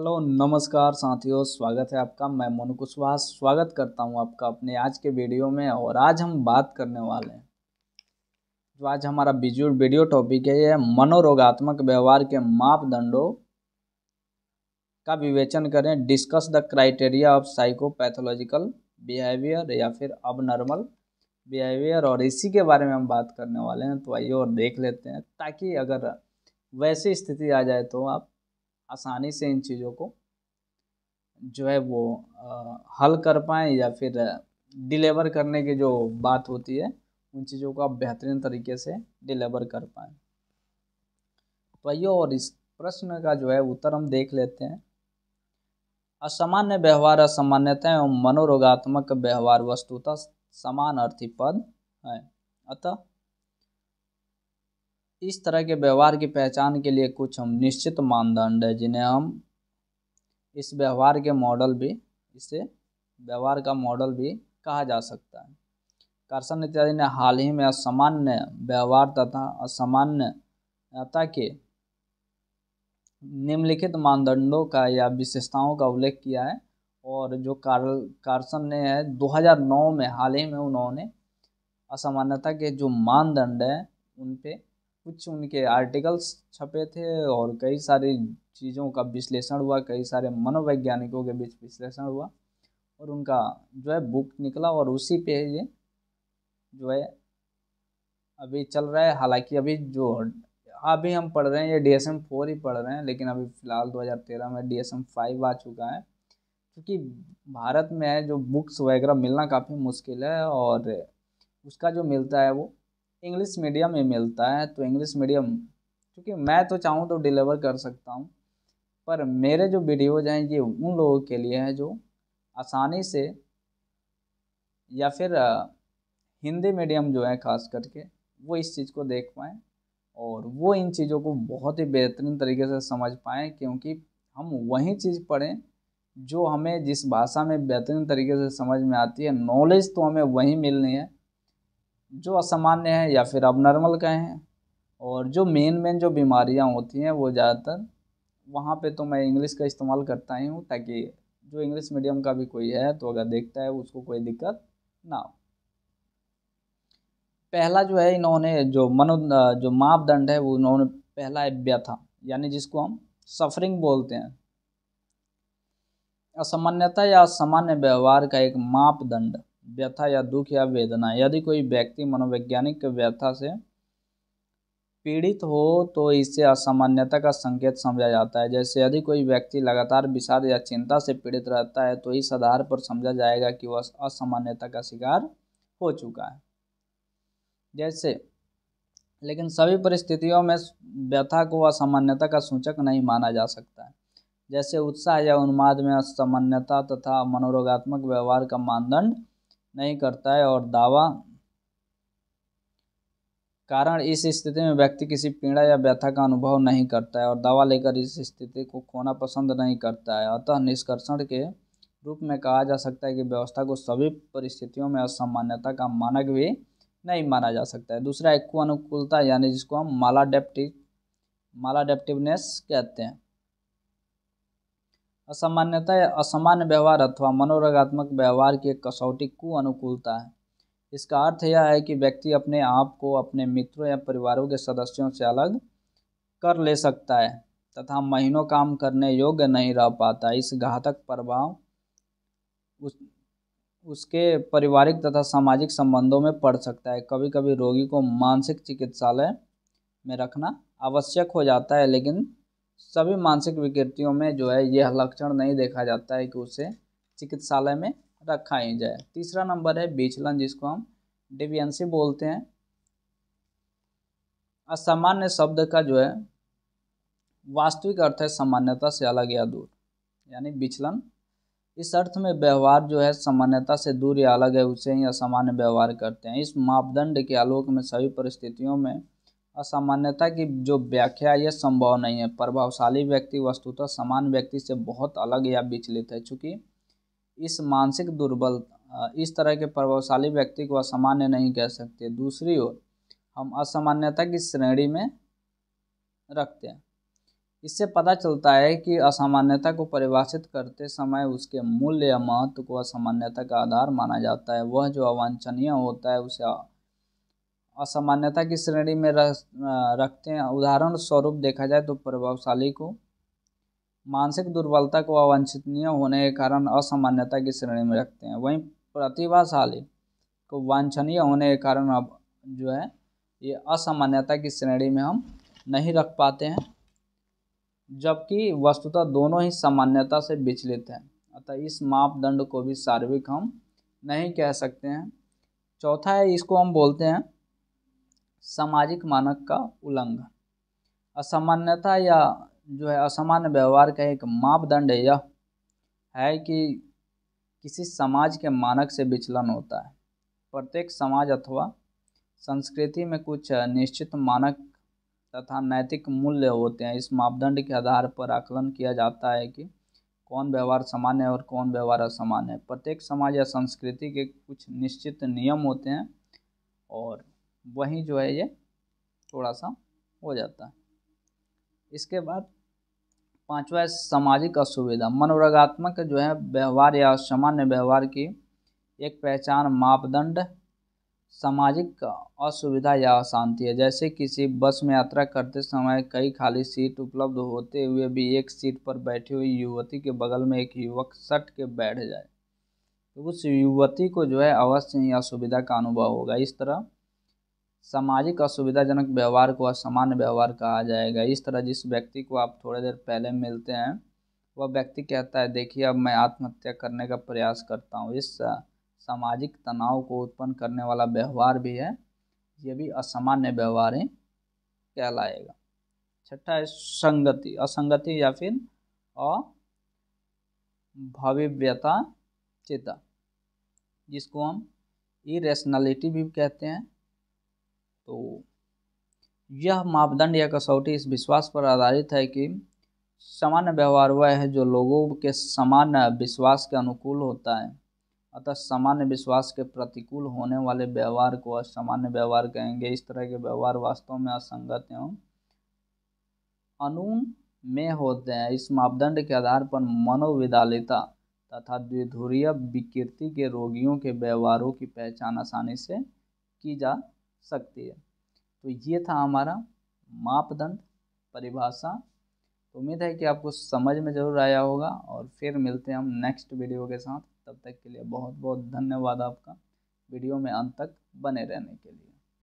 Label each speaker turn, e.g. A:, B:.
A: Hello नमस्कार साथियों, स्वागत है आपका। मैं मोनू कुशवाहा स्वागत करता हूं आपका अपने आज के वीडियो में। और आज हम बात करने वाले हैं, जो आज हमारा वीडियो टॉपिक है, ये है मनोरोगात्मक व्यवहार के मापदंडों का विवेचन करें। Discuss the criteria of psychopathological behaviour या फिर अबनॉर्मल बिहेवियर। और इसी के बारे में हम बात करने वाले हैं, तो आइए और देख लेते हैं, ताकि अगर वैसी स्थिति आ जाए तो आप आसानी से इन चीज़ों को जो है वो हल कर पाएँ, या फिर डिलीवर करने की जो बात होती है उन चीज़ों को आप बेहतरीन तरीके से डिलीवर कर पाएँ। तो आइए और इस प्रश्न का जो है उत्तर हम देख लेते हैं। असामान्य व्यवहार, असामान्यता एवं मनोरोगात्मक व्यवहार वस्तुतः समान अर्थी पद है। अतः इस तरह के व्यवहार की पहचान के लिए कुछ हम निश्चित मानदंड है, जिन्हें हम इस व्यवहार के मॉडल भी इसे व्यवहार का मॉडल भी कहा जा सकता है। कार्सन इत्यादि ने हाल ही में असामान्य व्यवहार तथा असामान्यता के निम्नलिखित मानदंडों का या विशेषताओं का उल्लेख किया है। और जो कार्सन ने है 2009 में हाल ही में उन्होंने असामान्यता के जो मानदंड हैं उन पे कुछ उनके आर्टिकल्स छपे थे, और कई सारी चीज़ों का विश्लेषण हुआ, कई सारे मनोवैज्ञानिकों के बीच विश्लेषण हुआ, और उनका जो है बुक निकला। और उसी पे ये जो है अभी चल रहा है। हालांकि अभी हम पढ़ रहे हैं, ये DSM-4 ही पढ़ रहे हैं, लेकिन अभी फ़िलहाल 2013 में DSM-5 आ चुका है। क्योंकि भारत में है जो बुक्स वगैरह मिलना काफ़ी मुश्किल है, और उसका जो मिलता है वो इंग्लिश मीडियम में मिलता है। तो इंग्लिश मीडियम, क्योंकि मैं तो चाहूँ तो डिलीवर कर सकता हूँ, पर मेरे जो वीडियोज़ हैं ये उन लोगों के लिए हैं जो आसानी से, या फिर हिंदी मीडियम जो है खास करके, वो इस चीज़ को देख पाएँ और वो इन चीज़ों को बहुत ही बेहतरीन तरीके से समझ पाएँ। क्योंकि हम वही चीज़ पढ़ें जो हमें जिस भाषा में बेहतरीन तरीके से समझ में आती है। नॉलेज तो हमें वही मिलनी है जो असामान्य है या फिर अबनॉर्मल कहें। और जो मेन जो बीमारियां होती हैं वो ज़्यादातर वहाँ पे तो मैं इंग्लिश का इस्तेमाल करता ही हूँ, ताकि जो इंग्लिश मीडियम का भी कोई है तो अगर देखता है उसको कोई दिक्कत ना हो। पहला जो है इन्होंने जो मापदंड है वो उन्होंने पहला है व्यथा, यानी जिसको हम सफरिंग बोलते हैं। असामान्यता या असामान्य व्यवहार का एक मापदंड व्यथा या दुख या वेदना। यदि कोई व्यक्ति मनोवैज्ञानिक व्यथा से पीड़ित हो तो इसे असामान्यता का संकेत समझा जाता है। जैसे यदि कोई व्यक्ति लगातार विषाद या चिंता से पीड़ित रहता है तो इस आधार पर समझा जाएगा कि वह असामान्यता का शिकार हो चुका है। जैसे, लेकिन सभी परिस्थितियों में व्यथा को असामान्यता का सूचक नहीं माना जा सकता है। जैसे उत्साह या उन्माद में असामान्यता तथा मनोरोगात्मक व्यवहार का मानदंड नहीं करता है, और दावा कारण इस स्थिति में व्यक्ति किसी पीड़ा या व्यथा का अनुभव नहीं करता है और दवा लेकर इस स्थिति को खोना पसंद नहीं करता है। अतः निष्कर्षण के रूप में कहा जा सकता है कि व्यवस्था को सभी परिस्थितियों में असामान्यता का मानक भी नहीं माना जा सकता है। दूसरा है अनुकूलता, यानी जिसको हम मालाडेप्टिवनेस कहते हैं। असामान्यता या असामान्य व्यवहार अथवा मनोरोगात्मक व्यवहार की एक कसौटी अनुकूलता है। इसका अर्थ यह है कि व्यक्ति अपने आप को अपने मित्रों या परिवारों के सदस्यों से अलग कर ले सकता है तथा महीनों काम करने योग्य नहीं रह पाता। इस घातक प्रभाव उस उसके पारिवारिक तथा सामाजिक संबंधों में पड़ सकता है। कभी कभी रोगी को मानसिक चिकित्सालय में रखना आवश्यक हो जाता है, लेकिन सभी मानसिक विकृतियों में जो है यह लक्षण नहीं देखा जाता है कि उसे चिकित्सालय में रखा ही जाए। तीसरा नंबर है विचलन, जिसको हम डिविएंसी बोलते हैं। असामान्य शब्द का जो है वास्तविक अर्थ है सामान्यता से अलग या दूर, यानी विचलन। इस अर्थ में व्यवहार जो है सामान्यता से दूर या अलग है, उसे ही असामान्य व्यवहार करते हैं। इस मापदंड के आलोक में सभी परिस्थितियों में असामान्यता की जो व्याख्या यह संभव नहीं है। प्रभावशाली व्यक्ति वस्तुतः समान व्यक्ति से बहुत अलग या विचलित है। चूँकि इस तरह के प्रभावशाली व्यक्ति को असामान्य नहीं कह सकते। दूसरी ओर हम असामान्यता की श्रेणी में रखते हैं। इससे पता चलता है कि असामान्यता को परिभाषित करते समय उसके मूल्य या महत्व को असामान्यता का आधार माना जाता है। वह जो अवांछनीय होता है उसे असामान्यता की श्रेणी में रखते हैं। उदाहरण स्वरूप देखा जाए तो प्रभावशाली को मानसिक दुर्बलता को अवांछनीय होने के कारण असामान्यता की श्रेणी में रखते हैं। वहीं प्रतिभाशाली को वांछनीय होने के कारण अब जो है ये असामान्यता की श्रेणी में हम नहीं रख पाते हैं, जबकि वस्तुतः दोनों ही सामान्यता से विचलित हैं। अतः इस मापदंड को भी सार्वत्रिक हम नहीं कह सकते हैं। चौथा है, इसको हम बोलते हैं सामाजिक मानक का उल्लंघन। असामान्यता या जो है असामान्य व्यवहार का एक मापदंड यह है कि किसी समाज के मानक से विचलन होता है। प्रत्येक समाज अथवा संस्कृति में कुछ निश्चित मानक तथा नैतिक मूल्य होते हैं। इस मापदंड के आधार पर आकलन किया जाता है कि कौन व्यवहार सामान्य है और कौन व्यवहार असामान्य है। प्रत्येक समाज या संस्कृति के कुछ निश्चित नियम होते हैं और वहीं जो है ये थोड़ा सा हो जाता है। इसके बाद पांचवा है सामाजिक असुविधा। मनोरंगात्मक जो है व्यवहार या सामान्य व्यवहार की एक पहचान मापदंड सामाजिक असुविधा या अशांति है। जैसे किसी बस में यात्रा करते समय कई खाली सीट उपलब्ध होते हुए भी एक सीट पर बैठी हुई युवती के बगल में एक युवक सट के बैठ जाए तो उस युवती को जो है अवश्य ही असुविधा का अनुभव होगा। इस तरह सामाजिक असुविधाजनक व्यवहार को असामान्य व्यवहार कहा जाएगा। इस तरह जिस व्यक्ति को आप थोड़ी देर पहले मिलते हैं वह व्यक्ति कहता है, देखिए अब मैं आत्महत्या करने का प्रयास करता हूँ। इस सामाजिक तनाव को उत्पन्न करने वाला व्यवहार भी है, ये भी असामान्य व्यवहार ही कहलाएगा। छठा है संगति, असंगति या फिर अभविव्यता चिता, जिसको हम इरेशनलिटी भी कहते हैं। तो यह मापदंड या कसौटी इस विश्वास पर आधारित है कि सामान्य व्यवहार वह है जो लोगों के सामान्य विश्वास के अनुकूल होता है। अतः सामान्य विश्वास के प्रतिकूल होने वाले व्यवहार को असामान्य व्यवहार कहेंगे। इस तरह के व्यवहार वास्तव में असंगत एवं अनुमेय होते हैं। इस मापदंड के आधार पर मनोविकलता तथा द्विध्रुवीय विकृति के रोगियों के व्यवहारों की पहचान आसानी से की जा सकती है। तो ये था हमारा मापदंड परिभाषा। तो उम्मीद है कि आपको समझ में ज़रूर आया होगा और फिर मिलते हैं हम नेक्स्ट वीडियो के साथ। तब तक के लिए बहुत बहुत धन्यवाद आपका वीडियो में अंत तक बने रहने के लिए।